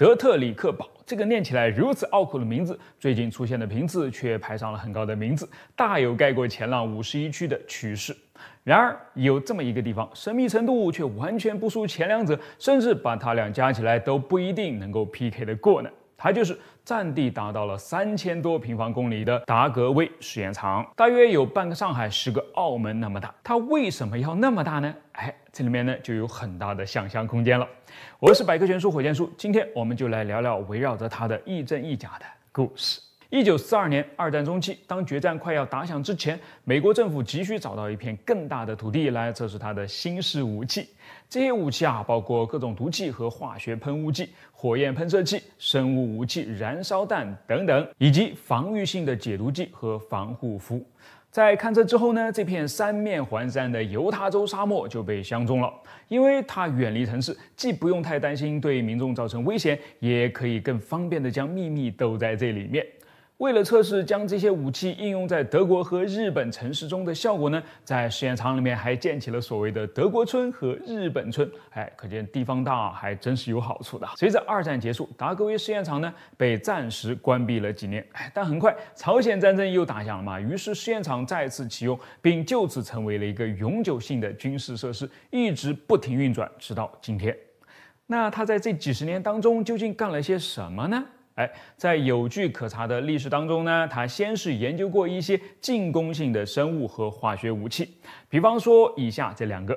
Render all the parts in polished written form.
德特里克堡这个念起来如此拗口的名字，最近出现的频次却排上了很高的名字，大有盖过前浪51区的趋势。然而，有这么一个地方，神秘程度却完全不输前两者，甚至把它俩加起来都不一定能够 PK 得过呢。它就是占地达到了3000多平方公里的达格威实验场，大约有半个上海、10个澳门那么大。它为什么要那么大呢？这里面呢就有很大的想象空间了。我是百科全书火箭叔，今天我们就来聊聊围绕着它的一真一假的故事。1942年，二战中期，当决战快要打响之前，美国政府急需找到一片更大的土地来测试它的新式武器。这些武器包括各种毒气和化学喷雾剂、火焰喷射器、生物武器、燃烧弹等等，以及防御性的解毒剂和防护服。在勘测之后呢，这片三面环山的犹他州沙漠就被相中了，因为它远离城市，既不用太担心对民众造成危险，也可以更方便地将秘密兜在这里面。为了测试将这些武器应用在德国和日本城市中的效果呢，在实验场里面还建起了所谓的德国村和日本村。可见地方大还真是有好处的。随着二战结束，达格威实验场呢被暂时关闭了几年，但很快朝鲜战争又打响了嘛，于是实验场再次启用，并就此成为了一个永久性的军事设施，一直不停运转，直到今天。那它在这几十年当中究竟干了些什么呢？在有据可查的历史当中呢，他先是研究过一些进攻性的生物和化学武器，比方说以下这两个：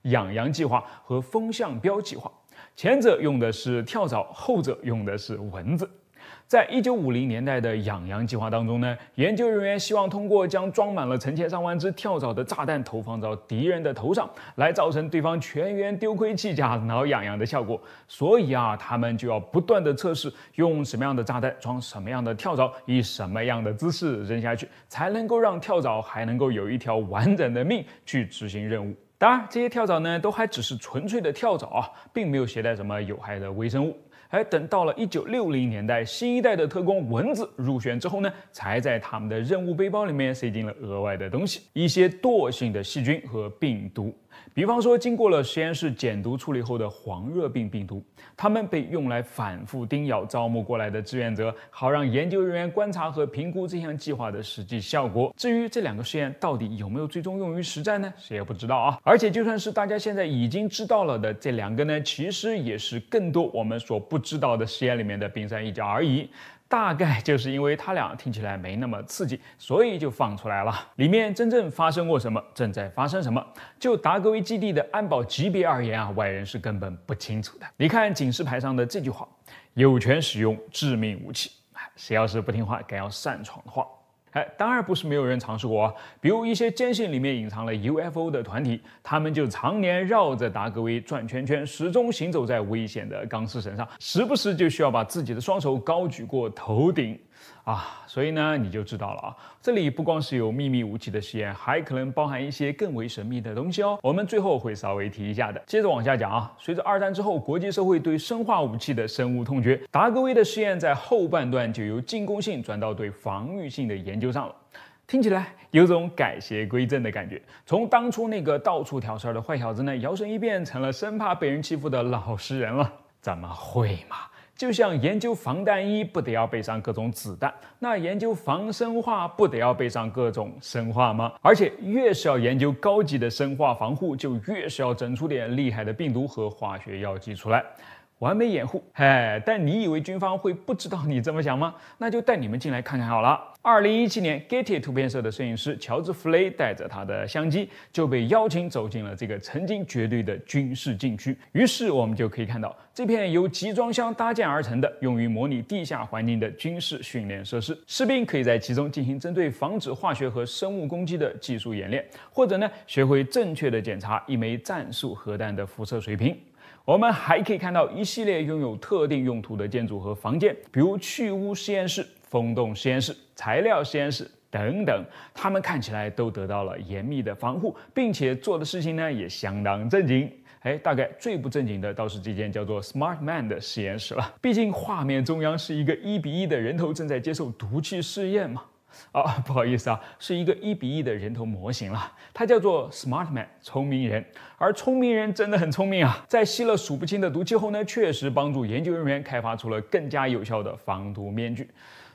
养羊计划和风向标计划。前者用的是跳蚤，后者用的是蚊子。在1950年代的养羊计划当中呢，研究人员希望通过将装满了成千上万只跳蚤的炸弹投放到敌人的头上，来造成对方全员丢盔弃甲、挠痒痒的效果。所以他们就要不断的测试用什么样的炸弹装什么样的跳蚤，以什么样的姿势扔下去，才能够让跳蚤还能够有一条完整的命去执行任务。当然，这些跳蚤呢，都还只是纯粹的跳蚤并没有携带什么有害的微生物。等到了1960年代，新一代的特工蚊子入选之后呢，才在他们的任务背包里面塞进了额外的东西，一些惰性的细菌和病毒。比方说，经过了实验室减毒处理后的黄热病病毒，它们被用来反复叮咬招募过来的志愿者，好让研究人员观察和评估这项计划的实际效果。至于这两个实验到底有没有最终用于实战呢？谁也不知道而且就算是大家现在已经知道了的这两个呢，其实也是更多我们所不知道的实验里面的冰山一角而已。大概就是因为它俩听起来没那么刺激，所以就放出来了。里面真正发生过什么，正在发生什么，就达格威基地的安保级别而言外人是根本不清楚的。你看警示牌上的这句话：有权使用致命武器，谁要是不听话，该要擅闯的话。当然不是没有人尝试过比如一些坚信里面隐藏了 UFO 的团体，他们就常年绕着达格威转圈圈，始终行走在危险的钢丝绳上，时不时就需要把自己的双手高举过头顶所以呢，你就知道了这里不光是有秘密武器的实验，还可能包含一些更为神秘的东西我们最后会稍微提一下的。接着往下讲随着二战之后国际社会对生化武器的深恶痛绝，达格威的实验在后半段就由进攻性转到对防御性的研究上了。听起来有种改邪归正的感觉，从当初那个到处挑事儿的坏小子呢，摇身一变成了生怕被人欺负的老实人了。怎么会嘛？就像研究防弹衣不得要备上各种子弹，那研究防生化不得要备上各种生化吗？而且越是要研究高级的生化防护，就越是要整出点厉害的病毒和化学药剂出来，完美掩护。但你以为军方会不知道你这么想吗？那就带你们进来看看好了。2017年 Getty 图片社的摄影师乔治·弗雷带着他的相机就被邀请走进了这个曾经绝对的军事禁区。于是我们就可以看到这片由集装箱搭建而成的用于模拟地下环境的军事训练设施，士兵可以在其中进行针对防止化学和生物攻击的技术演练，或者呢学会正确的检查一枚战术核弹的辐射水平。我们还可以看到一系列拥有特定用途的建筑和房间，比如去污实验室、风洞实验室、材料实验室等等，它们看起来都得到了严密的防护，并且做的事情呢也相当正经。大概最不正经的倒是这间叫做 Smart Man 的实验室了，毕竟画面中央是一个1:1的人头正在接受毒气试验嘛。不好意思啊，是一个1:1的人头模型了，它叫做 Smartman 聪明人。而聪明人真的很聪明啊，在吸了数不清的毒气后呢，确实帮助研究人员开发出了更加有效的防毒面具。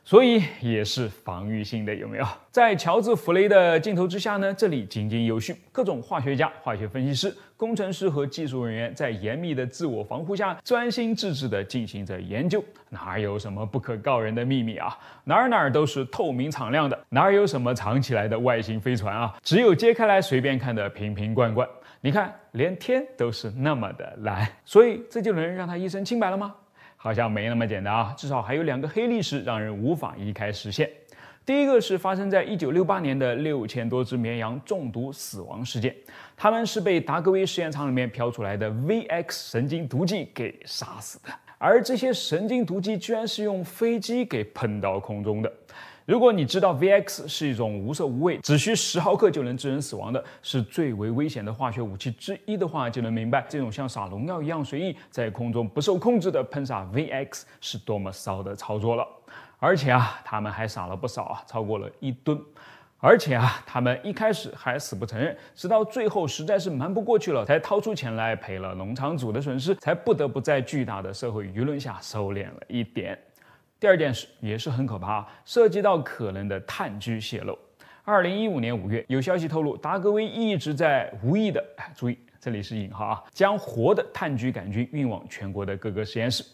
所以也是防御性的，有没有？在乔治·弗雷的镜头之下呢，这里井井有序，各种化学家、化学分析师、工程师和技术人员在严密的自我防护下，专心致志地进行着研究。哪有什么不可告人的秘密啊？哪儿都是透明敞亮的，哪有什么藏起来的外星飞船啊？只有揭开来随便看的瓶瓶罐罐。你看，连天都是那么的蓝，所以这就能让他一身清白了吗？好像没那么简单啊，至少还有2个黑历史让人无法移开视线。第一个是发生在1968年的6000多只绵羊中毒死亡事件，它们是被达格威实验场里面飘出来的 VX 神经毒剂给杀死的，而这些神经毒剂居然是用飞机给喷到空中的。如果你知道 VX 是一种无色无味，只需10毫克就能致人死亡的，是最为危险的化学武器之一的话，就能明白这种像撒农药一样随意在空中不受控制的喷洒 VX 是多么骚的操作了。而且他们还撒了不少超过了1吨。而且他们一开始还死不承认，直到最后实在是瞒不过去了，才掏出钱来赔了农场主的损失，才不得不在巨大的社会舆论下收敛了一点。第二件事也是很可怕，涉及到可能的炭疽泄漏。2015年5月，有消息透露，达格威一直在无意的，注意这里是引号将活的炭疽杆菌运往全国的各个实验室。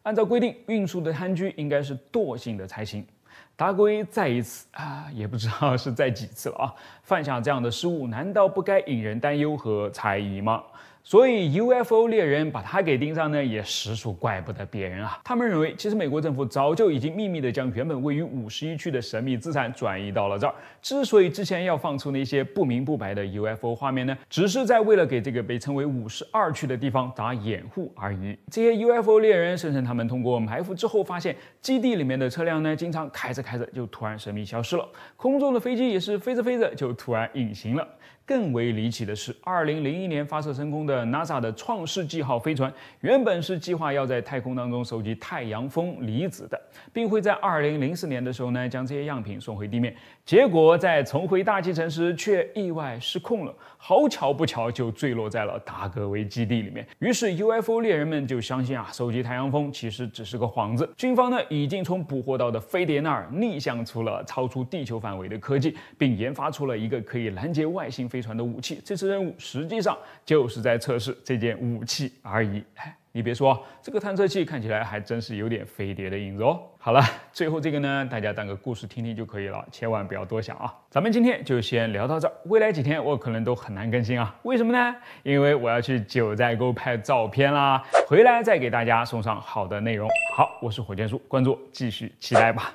按照规定，运输的炭疽应该是惰性的才行。达格威再一次也不知道是在几次了犯下这样的失误，难道不该引人担忧和猜疑吗？所以 UFO 猎人把他给盯上呢，也实属怪不得别人他们认为，其实美国政府早就已经秘密地将原本位于51区的神秘资产转移到了这儿。之所以之前要放出那些不明不白的 UFO 画面呢，只是在为了给这个被称为52区的地方打掩护而已。这些 UFO 猎人声称，他们通过埋伏之后发现，基地里面的车辆呢，经常开着就突然神秘消失了，空中的飞机也是飞着就突然隐形了。更为离奇的是，2001年发射成功的 NASA 的创世纪号飞船，原本是计划要在太空当中收集太阳风离子的，并会在2004年的时候呢，将这些样品送回地面。结果在重回大气层时，却意外失控了，好巧不巧就坠落在了达格威基地里面。于是 UFO 猎人们就相信收集太阳风其实只是个幌子。军方呢，已经从捕获到的飞碟那儿逆向出了超出地球范围的科技，并研发出了一个可以拦截外星飞船的武器。这次任务实际上就是在测试这件武器而已。你别说，这个探测器看起来还真是有点飞碟的影子好了，最后这个呢，大家当个故事听听就可以了，千万不要多想咱们今天就先聊到这儿，未来几天我可能都很难更新为什么呢？因为我要去九寨沟拍照片啦，回来再给大家送上好的内容。好，我是火箭叔，关注继续期待吧。